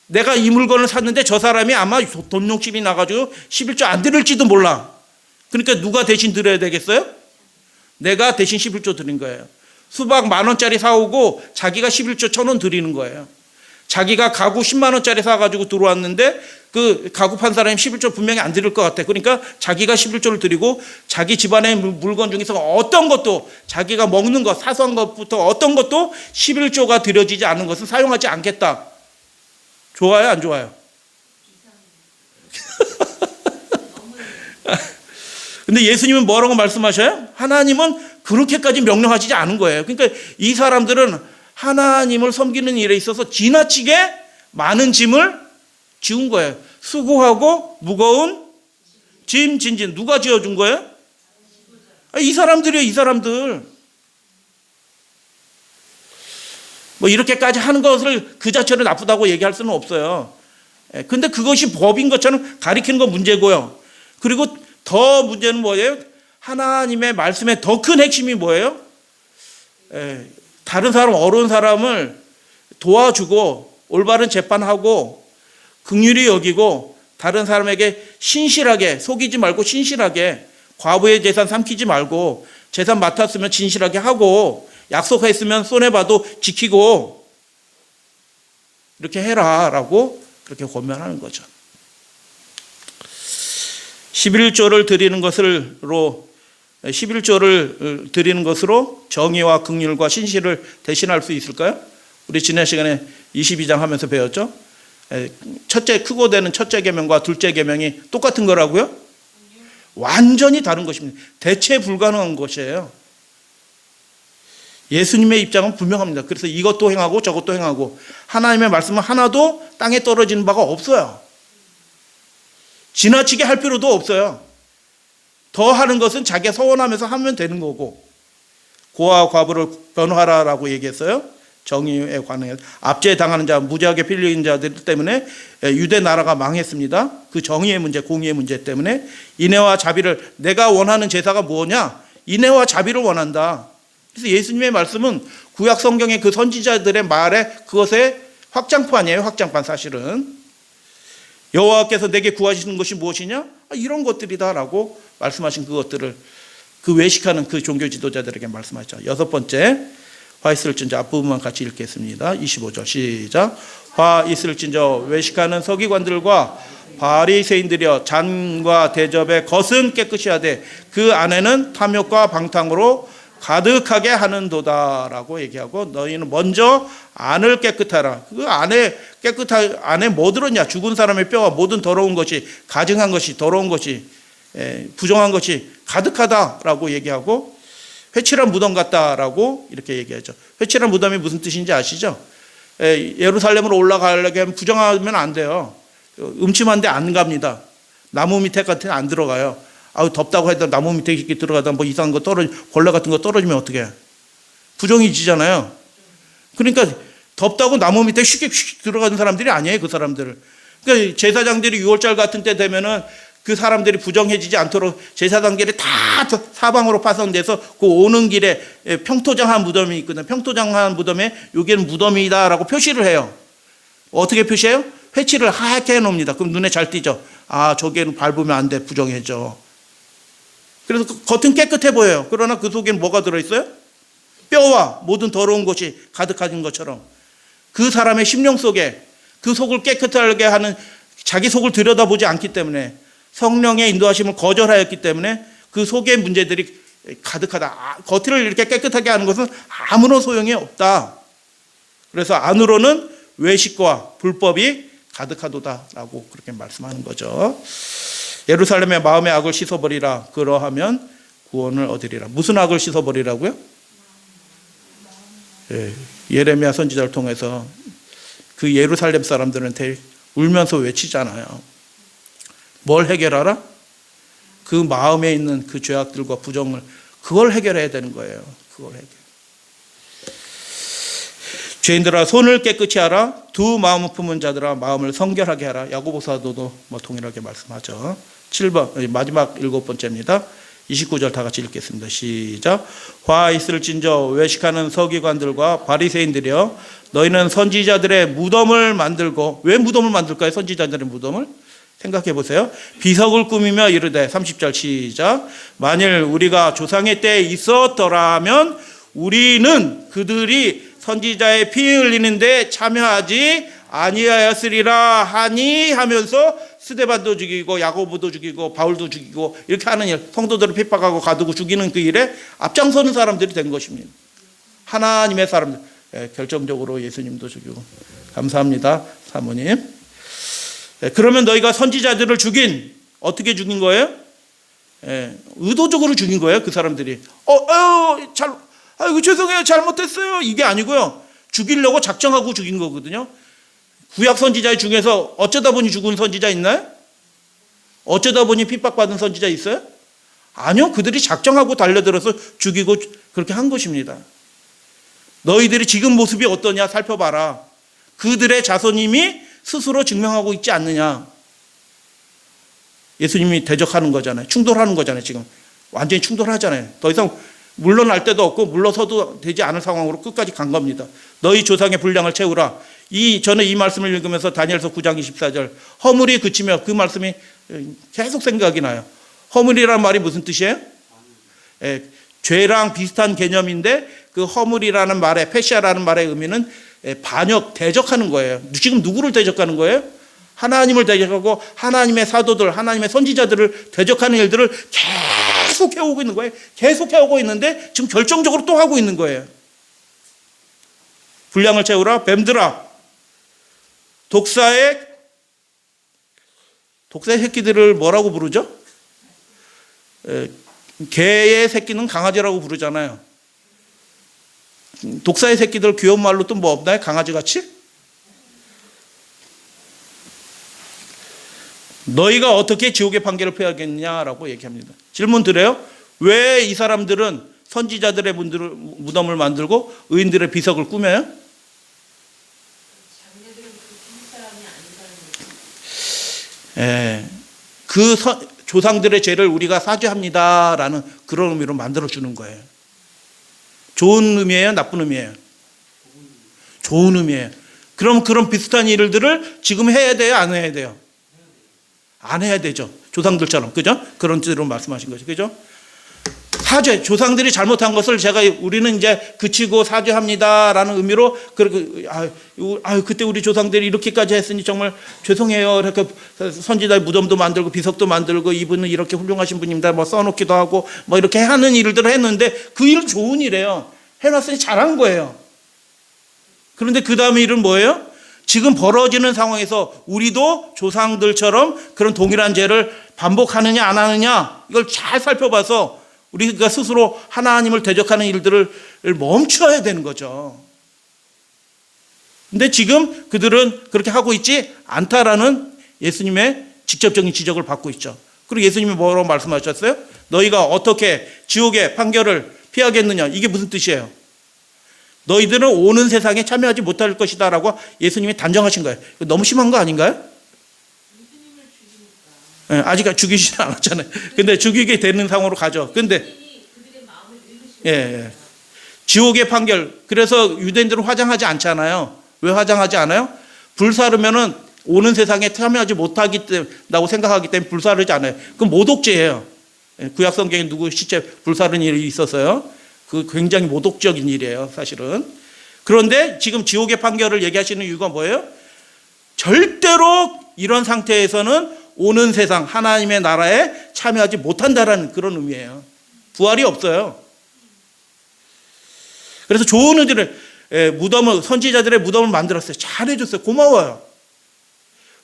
S1: 내가 이 물건을 샀는데 저 사람이 아마 돈 욕심이 나가지고 11조 안 드릴지도 몰라. 그러니까 누가 대신 드려야 되겠어요? 내가 대신 11조 드린 거예요. 수박 10,000원짜리 사오고 자기가 11조 1,000원 드리는 거예요. 자기가 가구 10만 원짜리 사가지고 들어왔는데 그 가구 판 사람이 11조 분명히 안 드릴 것 같아. 그러니까 자기가 11조를 드리고 자기 집안의 물건 중에서 어떤 것도 자기가 먹는 것, 사소한 것부터 어떤 것도 11조가 드려지지 않은 것은 사용하지 않겠다. 좋아요? 안 좋아요? 근데 예수님은 뭐라고 말씀하셔요? 하나님은 그렇게까지 명령하시지 않은 거예요. 그러니까 이 사람들은 하나님을 섬기는 일에 있어서 지나치게 많은 짐을 지운 거예요. 수고하고 무거운 짐 진진. 누가 지어준 거예요? 이 사람들이에요. 이 사람들. 뭐 이렇게까지 하는 것을 그 자체로 나쁘다고 얘기할 수는 없어요. 근데 그것이 법인 것처럼 가리키는 건 문제고요. 그리고 더 문제는 뭐예요? 하나님의 말씀의 더 큰 핵심이 뭐예요? 다른 사람, 어려운 사람을 도와주고 올바른 재판하고 긍휼히 여기고 다른 사람에게 신실하게, 속이지 말고 신실하게, 과부의 재산 삼키지 말고 재산 맡았으면 진실하게 하고 약속했으면 손해봐도 지키고 이렇게 해라라고 그렇게 권면하는 거죠. 11조를 드리는 것으로 정의와 긍휼과 신실을 대신할 수 있을까요? 우리 지난 시간에 22장 하면서 배웠죠? 첫째, 크고 되는 첫째 계명과 둘째 계명이 똑같은 거라고요? 완전히 다른 것입니다. 대체 불가능한 것이에요. 예수님의 입장은 분명합니다. 그래서 이것도 행하고 저것도 행하고 하나님의 말씀은 하나도 땅에 떨어지는 바가 없어요. 지나치게 할 필요도 없어요. 더 하는 것은 자기가 서원하면서 하면 되는 거고 고아와 과부를 변호하라라고 얘기했어요. 정의에 관해서 압제에 당하는 자, 무지하게 빌린 자들 때문에 유대 나라가 망했습니다. 그 정의의 문제, 공의의 문제 때문에 인애와 자비를 내가 원하는 제사가 뭐냐? 인애와 자비를 원한다. 그래서 예수님의 말씀은 구약 성경의 그 선지자들의 말에 그것의 확장판이에요. 확장판 사실은. 여호와께서 내게 구하시는 것이 무엇이냐? 이런 것들이다라고 말씀하신 그것들을 그 외식하는 그 종교 지도자들에게 말씀하죠. 여섯 번째, 화 있을진저 앞부분만 같이 읽겠습니다. 25절 시작. 화 있을진저 외식하는 서기관들과 바리새인들이여 잔과 대접의 겉은 깨끗이 하되 그 안에는 탐욕과 방탕으로 가득하게 하는도다라고 얘기하고 너희는 먼저 안을 깨끗하라. 그 안에 안에 뭐 들었냐? 죽은 사람의 뼈와 모든 더러운 것이 가증한 것이 더러운 것이 부정한 것이 가득하다라고 얘기하고 회칠한 무덤 같다라고 이렇게 얘기하죠. 회칠한 무덤이 무슨 뜻인지 아시죠? 예루살렘으로 올라가려고 하면 부정하면 안 돼요. 음침한데 안 갑니다. 나무 밑에 같은 안 들어가요. 덥다고 해도 나무 밑에 이렇게 들어가다 뭐 이상한 거 벌레 같은 거 떨어지면 어떻게 해? 부정이 지잖아요. 그러니까 덥다고 나무 밑에 쉽게 들어가는 사람들이 아니에요, 그 사람들을. 그러니까 제사장들이 6월절 같은 때 되면은 그 사람들이 부정해지지 않도록 제사장들이 다 사방으로 파손돼서 그 오는 길에 평토장한 무덤이 있거든요. 평토장한 무덤에 여기는 무덤이다라고 표시를 해요. 어떻게 표시해요? 회칠을 하얗게 해놓습니다. 그럼 눈에 잘 띄죠. 저기는 밟으면 안 돼, 부정해져. 그래서 겉은 깨끗해 보여요. 그러나 그 속에는 뭐가 들어있어요? 뼈와 모든 더러운 것이 가득한 것처럼 그 사람의 심령 속에 그 속을 깨끗하게 하는 자기 속을 들여다보지 않기 때문에 성령의 인도하심을 거절하였기 때문에 그 속의 문제들이 가득하다. 겉을 이렇게 깨끗하게 하는 것은 아무런 소용이 없다. 그래서 안으로는 외식과 불법이 가득하도다라고 그렇게 말씀하는 거죠. 예루살렘의 마음의 악을 씻어버리라. 그러하면 구원을 얻으리라. 무슨 악을 씻어버리라고요? 예레미야 선지자를 통해서 그 예루살렘 사람들한테 울면서 외치잖아요. 뭘 해결하라? 그 마음에 있는 그 죄악들과 부정을 그걸 해결해야 되는 거예요. 그걸 해결. 죄인들아 손을 깨끗이 하라. 두 마음을 품은 자들아 마음을 성결하게 하라. 야고보 사도도 동일하게 말씀하죠. 7번 마지막 7번째입니다. 29절 다 같이 읽겠습니다. 시작. 화 있을진저 외식하는 서기관들과 바리새인들이여 너희는 선지자들의 무덤을 만들고, 왜 무덤을 만들까요? 선지자들의 무덤을 생각해 보세요. 비석을 꾸미며 이르되 30절 시작. 만일 우리가 조상의 때에 있었더라면 우리는 그들이 선지자의 피 흘리는데 참여하지 아니하였으리라 하니 하면서 스데반도 죽이고 야고보도 죽이고 바울도 죽이고 이렇게 하는 일, 성도들을 핍박하고 가두고 죽이는 그 일에 앞장서는 사람들이 된 것입니다. 하나님의 사람들. 결정적으로 예수님도 죽이고. 감사합니다 사모님. 그러면 너희가 선지자들을 어떻게 죽인 거예요? 의도적으로 죽인 거예요. 그 사람들이 아이고 죄송해요 잘못했어요 이게 아니고요, 죽이려고 작정하고 죽인 거거든요. 구약 선지자 중에서 어쩌다 보니 죽은 선지자 있나요? 어쩌다 보니 핍박받은 선지자 있어요? 아니요, 그들이 작정하고 달려들어서 죽이고 그렇게 한 것입니다. 너희들이 지금 모습이 어떠냐 살펴봐라. 그들의 자손님이 스스로 증명하고 있지 않느냐. 예수님이 대적하는 거잖아요. 충돌하는 거잖아요. 지금 완전히 충돌하잖아요. 더 이상 물러날 데도 없고 물러서도 되지 않을 상황으로 끝까지 간 겁니다. 너희 조상의 분량을 채우라. 저는 이 말씀을 읽으면서 다니엘서 9장 24절 허물이 그치며, 그 말씀이 계속 생각이 나요. 허물이라는 말이 무슨 뜻이에요? 죄랑 비슷한 개념인데 그 허물이라는 말의, 페시아라는 말의 의미는 반역, 대적하는 거예요. 지금 누구를 대적하는 거예요? 하나님을 대적하고 하나님의 사도들, 하나님의 선지자들을 대적하는 일들을 계속 해오고 있는 거예요. 계속 해오고 있는데 지금 결정적으로 또 하고 있는 거예요. 분량을 채우라. 뱀들아, 독사의 새끼들을 뭐라고 부르죠? 개의 새끼는 강아지라고 부르잖아요. 독사의 새끼들 귀여운 말로 또 뭐 없나요? 강아지같이? 너희가 어떻게 지옥의 판결을 피하겠냐라고 얘기합니다. 질문 드려요. 왜 이 사람들은 선지자들의 무덤을 만들고 의인들의 비석을 꾸며요?
S2: 자기네들은 그 사람이 아니라는 거죠.
S1: 조상들의 죄를 우리가 사죄합니다라는 그런 의미로 만들어주는 거예요. 좋은 의미예요? 나쁜 의미예요? 좋은 의미예요. 그럼 그런 비슷한 일들을 지금 해야 돼요? 안 해야 돼요? 안 해야 되죠. 조상들처럼. 그죠? 그런 뜻으로 말씀하신 거죠. 그죠? 사죄, 조상들이 잘못한 것을 우리는 이제 그치고 사죄합니다라는 의미로, 그때 우리 조상들이 이렇게까지 했으니 정말 죄송해요. 이렇게 선지자의 무덤도 만들고 비석도 만들고 이분은 이렇게 훌륭하신 분입니다. 뭐 써놓기도 하고 뭐 이렇게 하는 일들을 했는데 그 일은 좋은 일이에요. 해놨으니 잘한 거예요. 그런데 그 다음에 일은 뭐예요? 지금 벌어지는 상황에서 우리도 조상들처럼 그런 동일한 죄를 반복하느냐 안 하느냐, 이걸 잘 살펴봐서 우리가 스스로 하나님을 대적하는 일들을 멈춰야 되는 거죠. 근데 지금 그들은 그렇게 하고 있지 않다라는 예수님의 직접적인 지적을 받고 있죠. 그리고 예수님이 뭐라고 말씀하셨어요? 너희가 어떻게 지옥의 판결을 피하겠느냐. 이게 무슨 뜻이에요? 너희들은 오는 세상에 참여하지 못할 것이다 라고 예수님이 단정하신 거예요. 너무 심한 거 아닌가요?
S2: 예수님을 죽이니까.
S1: 아직 죽이지는 않았잖아요. 근데 죽이게 되는 상황으로 가죠. 근데
S2: 그들의 마음을 읽으시는
S1: 예. 지옥의 판결. 그래서 유대인들은 화장하지 않잖아요. 왜 화장하지 않아요? 불사르면은 오는 세상에 참여하지 못하겠다고 생각하기 때문에 불사르지 않아요. 그건 모독죄예요. 구약 성경에 누구 시체 불사르는 일이 있었어요. 그 굉장히 모독적인 일이에요, 사실은. 그런데 지금 지옥의 판결을 얘기하시는 이유가 뭐예요? 절대로 이런 상태에서는 오는 세상 하나님의 나라에 참여하지 못한다라는 그런 의미예요. 부활이 없어요. 그래서 좋은 의지를, 선지자들의 무덤을 만들었어요. 잘해줬어요. 고마워요.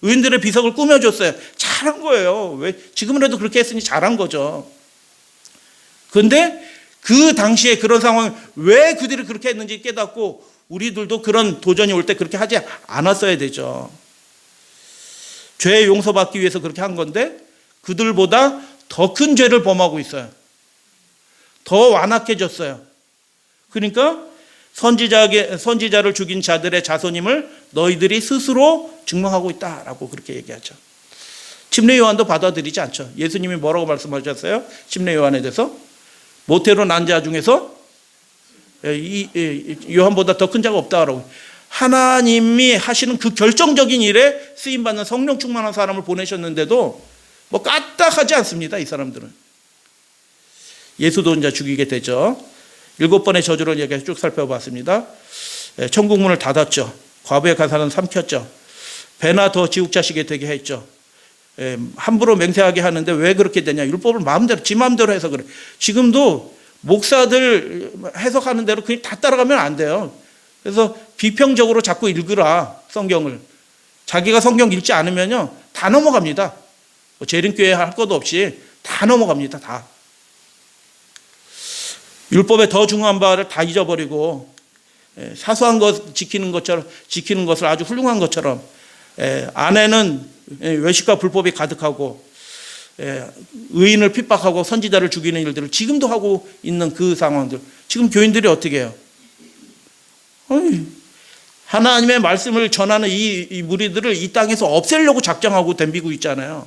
S1: 의인들의 비석을 꾸며줬어요. 잘한 거예요. 왜 지금이라도 그렇게 했으니 잘한 거죠. 그런데 그 당시에 그런 상황 왜 그들이 그렇게 했는지 깨닫고 우리들도 그런 도전이 올 때 그렇게 하지 않았어야 되죠. 죄 용서받기 위해서 그렇게 한 건데 그들보다 더 큰 죄를 범하고 있어요. 더 완악해졌어요. 그러니까 선지자를 죽인 자들의 자손임을 너희들이 스스로 증명하고 있다라고 그렇게 얘기하죠. 침례 요한도 받아들이지 않죠. 예수님이 뭐라고 말씀하셨어요? 침례 요한에 대해서 모태로 난 자 중에서 요한보다 더 큰 자가 없다라고. 하나님이 하시는 그 결정적인 일에 쓰임받는 성령 충만한 사람을 보내셨는데도 뭐 까딱하지 않습니다. 이 사람들은. 예수도 혼자 죽이게 되죠. 7번의 저주를 얘기 쭉 살펴봤습니다. 천국 문을 닫았죠. 과부의 가사는 삼켰죠. 배나 더 지옥자시게 되게 했죠. 함부로 맹세하게 하는데 왜 그렇게 되냐. 율법을 마음대로 지 마음대로 해서 그래. 지금도 목사들 해석하는 대로 그냥 다 따라가면 안 돼요. 그래서 비평적으로 자꾸 읽으라 성경을. 자기가 성경 읽지 않으면요 다 넘어갑니다. 뭐 재림교회 할 것도 없이 다 넘어갑니다. 다. 율법의 더 중요한 바를 다 잊어버리고 사소한 것 지키는 것을 아주 훌륭한 것처럼 안에는 외식과 불법이 가득하고 의인을 핍박하고 선지자를 죽이는 일들을 지금도 하고 있는 그 상황들. 지금 교인들이 어떻게 해요? 하나님의 말씀을 전하는 이 무리들을 이 땅에서 없애려고 작정하고 덤비고 있잖아요.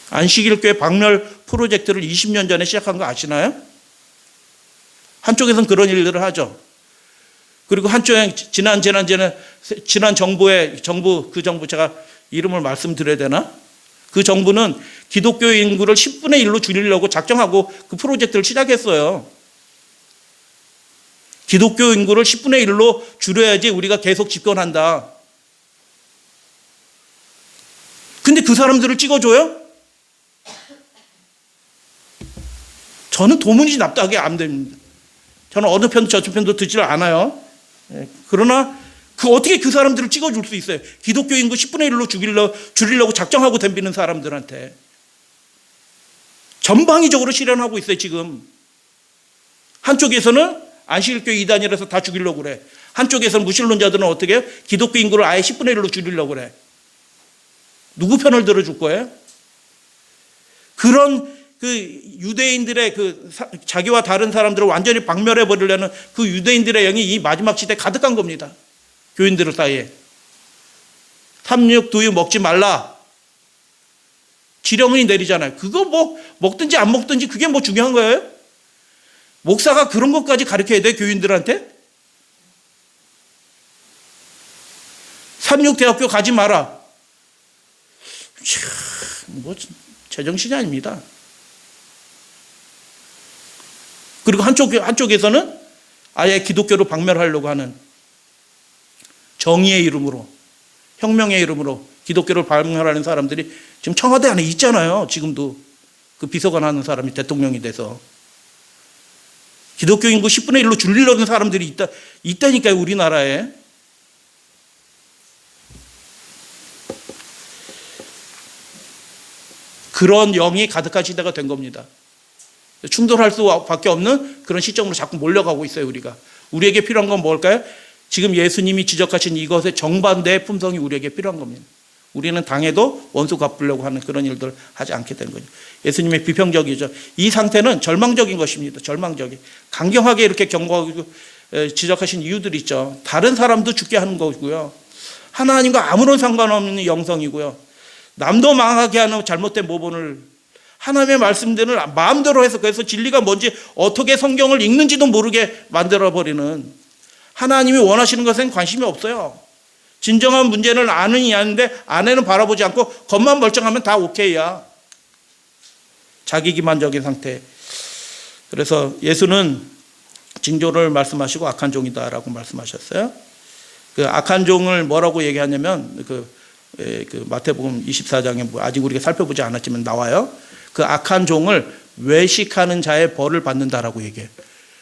S1: 안식일교회 박멸 프로젝트를 20년 전에 시작한 거 아시나요? 한쪽에서는 그런 일들을 하죠. 그리고 한쪽에 지난 정부 제가 이름을 말씀드려야 되나? 그 정부는 기독교 인구를 10분의 1로 줄이려고 작정하고 그 프로젝트를 시작했어요. 기독교 인구를 10분의 1로 줄여야지 우리가 계속 집권한다. 근데 그 사람들을 찍어줘요? 저는 도무지 납득하기 안 됩니다. 저는 어느 편도 저쪽 편도 듣지를 않아요. 그러나 어떻게 그 사람들을 찍어줄 수 있어요? 기독교 인구 10분의 1로 줄이려고 작정하고 덤비는 사람들한테. 전방위적으로 실현하고 있어요 지금. 한쪽에서는 안식일교 이단이라서 다 죽이려고 그래. 한쪽에서는 무신론자들은 어떻게 해요? 기독교 인구를 아예 10분의 1로 줄이려고 그래. 누구 편을 들어줄 거예요? 그런 그 유대인들의 자기와 다른 사람들을 완전히 박멸해 버리려는 그 유대인들의 영이 이 마지막 시대에 가득한 겁니다. 교인들 사이에. 탐육, 두유 먹지 말라. 지령이 내리잖아요. 그거 뭐 먹든지 안 먹든지 그게 뭐 중요한 거예요? 목사가 그런 것까지 가르쳐야 돼 교인들한테? 삼육대학교 가지 마라. 뭐 제정신이 아닙니다. 그리고 한쪽에서는 아예 기독교를 박멸하려고 하는 정의의 이름으로, 혁명의 이름으로 기독교를 박멸하는 사람들이 지금 청와대 안에 있잖아요. 지금도 그 비서관 하는 사람이 대통령이 돼서. 기독교 인구 10분의 1로 줄이려는 사람들이 있다니까요, 우리나라에. 그런 영이 가득한 시대가 된 겁니다. 충돌할 수밖에 없는 그런 시점으로 자꾸 몰려가고 있어요, 우리가. 우리에게 필요한 건 뭘까요? 지금 예수님이 지적하신 이것의 정반대의 품성이 우리에게 필요한 겁니다. 우리는 당해도 원수 갚으려고 하는 그런 일들을 하지 않게 되는 거죠. 예수님의 비평적이죠. 이 상태는 절망적인 것입니다. 절망적인. 강경하게 이렇게 경고하고 지적하신 이유들이 있죠. 다른 사람도 죽게 하는 거고요. 하나님과 아무런 상관없는 영성이고요. 남도 망하게 하는 잘못된 모본을 하나님의 말씀들을 마음대로 해서 그래서 진리가 뭔지 어떻게 성경을 읽는지도 모르게 만들어버리는 하나님이 원하시는 것엔 관심이 없어요. 진정한 문제는 아느니 아는데 아내는 바라보지 않고 겉만 멀쩡하면 다 오케이야. 자기기만적인 상태. 그래서 예수는 징조를 말씀하시고 악한 종이다라고 말씀하셨어요. 그 악한 종을 뭐라고 얘기하냐면 그 마태복음 24장에 아직 우리가 살펴보지 않았지만 나와요. 그 악한 종을 외식하는 자의 벌을 받는다라고 얘기해요.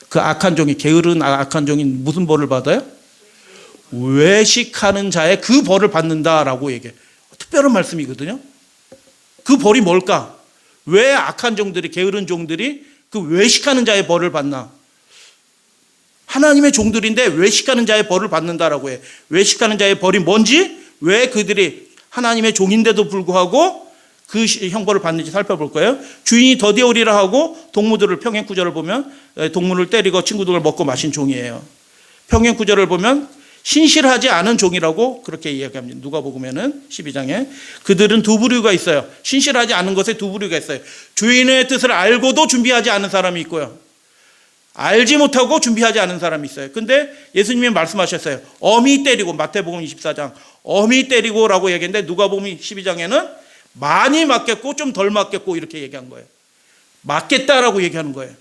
S1: 그 악한 종이 게으른 악한 종이 무슨 벌을 받아요? 외식하는 자의 그 벌을 받는다라고 얘기해. 특별한 말씀이거든요. 그 벌이 뭘까? 왜 악한 종들이, 게으른 종들이 그 외식하는 자의 벌을 받나? 하나님의 종들인데 외식하는 자의 벌을 받는다라고 해. 외식하는 자의 벌이 뭔지, 왜 그들이 하나님의 종인데도 불구하고 그 형벌을 받는지 살펴볼 거예요. 주인이 더디오리라 하고 동무들을, 평행구절을 보면 동물을 때리고 친구들을 먹고 마신 종이에요. 평행구절을 보면 신실하지 않은 종이라고 그렇게 이야기합니다. 누가복음에는 12장에 그들은 두 부류가 있어요. 신실하지 않은 것에 두 부류가 있어요. 주인의 뜻을 알고도 준비하지 않은 사람이 있고요, 알지 못하고 준비하지 않은 사람이 있어요. 근데 예수님이 말씀하셨어요. 어미 때리고, 마태복음 24장 어미 때리고라고 얘기했는데 누가복음 12장에는 많이 맞겠고 좀 덜 맞겠고 이렇게 얘기한 거예요. 맞겠다라고 얘기하는 거예요.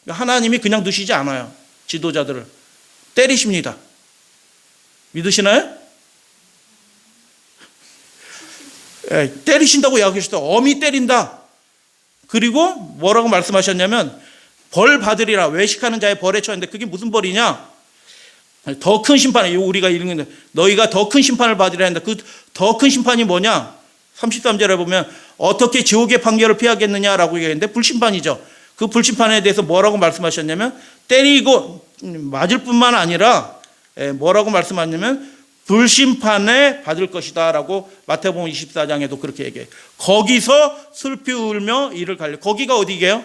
S1: 하나님이 그냥 두시지 않아요. 지도자들을 때리십니다. 믿으시나요? 때리신다고 이야기하셨다. 어미 때린다. 그리고 뭐라고 말씀하셨냐면 벌 받으리라. 외식하는 자의 벌에 처했는데 그게 무슨 벌이냐? 더 큰 심판. 우리가 읽는 너희가 더 큰 심판을 받으리라 했는데 그 더 큰 심판이 뭐냐? 33절에 보면 어떻게 지옥의 판결을 피하겠느냐라고 얘기했는데 불심판이죠. 그 불심판에 대해서 뭐라고 말씀하셨냐면 때리고 맞을 뿐만 아니라 뭐라고 말씀하셨냐면 불심판에 받을 것이다 라고 마태복음 24장에도 그렇게 얘기해요. 거기서 슬피 울며 이를 갈려. 거기가 어디게요?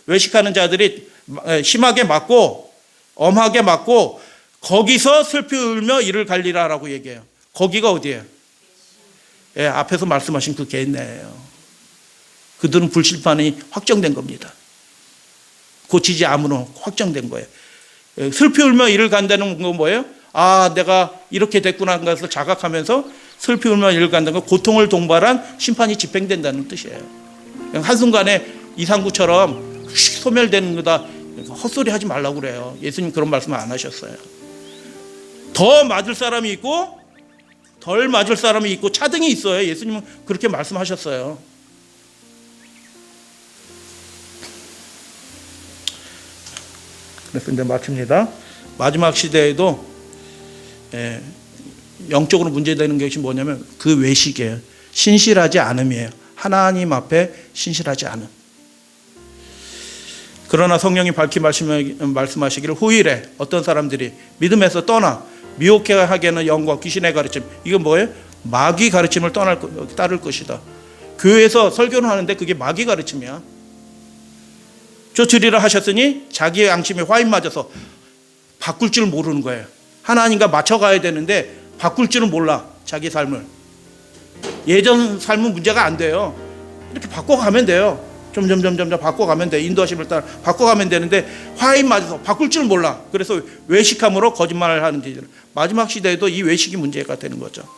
S1: 외식하는 자들이 심하게 맞고 엄하게 맞고 거기서 슬피 울며 이를 갈리라 라고 얘기해요. 거기가 어디예요? 앞에서 말씀하신 그 겟네예요. 그들은 불심판이 확정된 겁니다. 고치지 않으면 확정된 거예요. 슬피 울며 이를 간다는 건 뭐예요? 아, 내가 이렇게 됐구나 하는 것을 자각하면서 슬피 울며 이를 간다는 건 고통을 동반한 심판이 집행된다는 뜻이에요. 한순간에 이상구처럼 소멸되는 거다 헛소리 하지 말라고 그래요. 예수님 그런 말씀을 안 하셨어요. 더 맞을 사람이 있고 덜 맞을 사람이 있고 차등이 있어요. 예수님은 그렇게 말씀하셨어요. 그래서 이제 마칩니다. 마지막 시대에도 영적으로 문제되는 것이 뭐냐면 그 외식이에요. 신실하지 않음이에요. 하나님 앞에 신실하지 않음. 그러나 성령이 밝히 말씀하시기를 후일에 어떤 사람들이 믿음에서 떠나 미혹하게는 영과 귀신의 가르침, 이건 뭐예요? 마귀 가르침을 따를 것이다. 교회에서 설교를 하는데 그게 마귀 가르침이야. 쫓으리라 하셨으니 자기의 양심에 화인 맞아서 바꿀 줄 모르는 거예요. 하나님과 맞춰가야 되는데 바꿀 줄은 몰라. 자기 삶을. 예전 삶은 문제가 안 돼요. 이렇게 바꿔가면 돼요. 점점 바꿔가면 돼. 인도하심을 따라 바꿔가면 되는데 화인 맞아서 바꿀 줄 몰라. 그래서 외식함으로 거짓말을 하는지 마지막 시대에도 이 외식이 문제가 되는 거죠.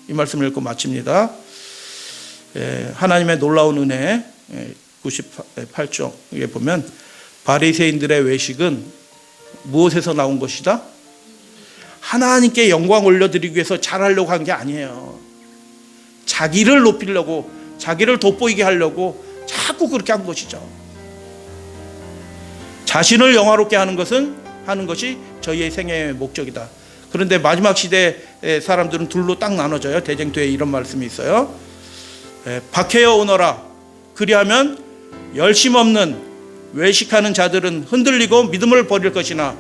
S1: 이 말씀을 읽고 마칩니다. 하나님의 놀라운 은혜 98쪽에 보면 바리새인들의 외식은 무엇에서 나온 것이다? 하나님께 영광 올려드리기 위해서 잘하려고 한 게 아니에요. 자기를 높이려고, 자기를 돋보이게 하려고 자꾸 그렇게 한 것이죠. 자신을 영화롭게 하는 것이 저희의 생애의 목적이다. 그런데 마지막 시대의 사람들은 둘로 딱 나눠져요. 대쟁투에 이런 말씀이 있어요. 박해여 오너라. 그리하면 열심 없는 외식하는 자들은 흔들리고 믿음을 버릴 것이나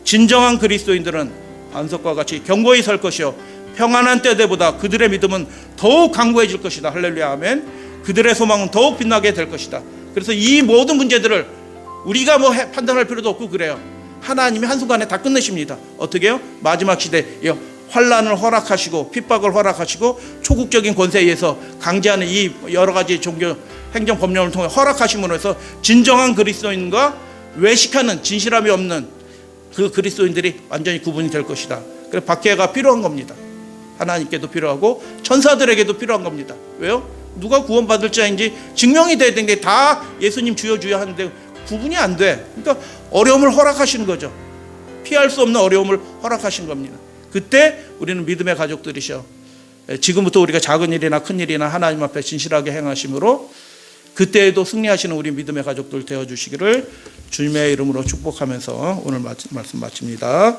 S1: 진정한 그리스도인들은 반석과 같이 견고히 설 것이요 평안한 때보다 그들의 믿음은 더욱 강구해질 것이다. 할렐루야 아멘. 그들의 소망은 더욱 빛나게 될 것이다. 그래서 이 모든 문제들을 우리가 판단할 필요도 없고 그래요. 하나님이 한순간에 다 끝내십니다. 어떻게 해요? 마지막 시대에 환난을 허락하시고 핍박을 허락하시고 초국적인 권세에 의해서 강제하는 이 여러 가지 종교 행정 법령을 통해 허락하심으로 해서 진정한 그리스도인과 외식하는 진실함이 없는 그 그리스도인들이 완전히 구분이 될 것이다. 그래서 박해가 필요한 겁니다. 하나님께도 필요하고 천사들에게도 필요한 겁니다. 왜요? 누가 구원받을 자인지 증명이 돼야 되는데 다 예수님 주여 주여 하는데 구분이 안 돼. 그러니까 어려움을 허락하시는 거죠. 피할 수 없는 어려움을 허락하신 겁니다. 그때 우리는 믿음의 가족들이셔. 지금부터 우리가 작은 일이나 큰 일이나 하나님 앞에 진실하게 행하심으로 그때에도 승리하시는 우리 믿음의 가족들 되어 주시기를 주님의 이름으로 축복하면서 오늘 말씀 마칩니다.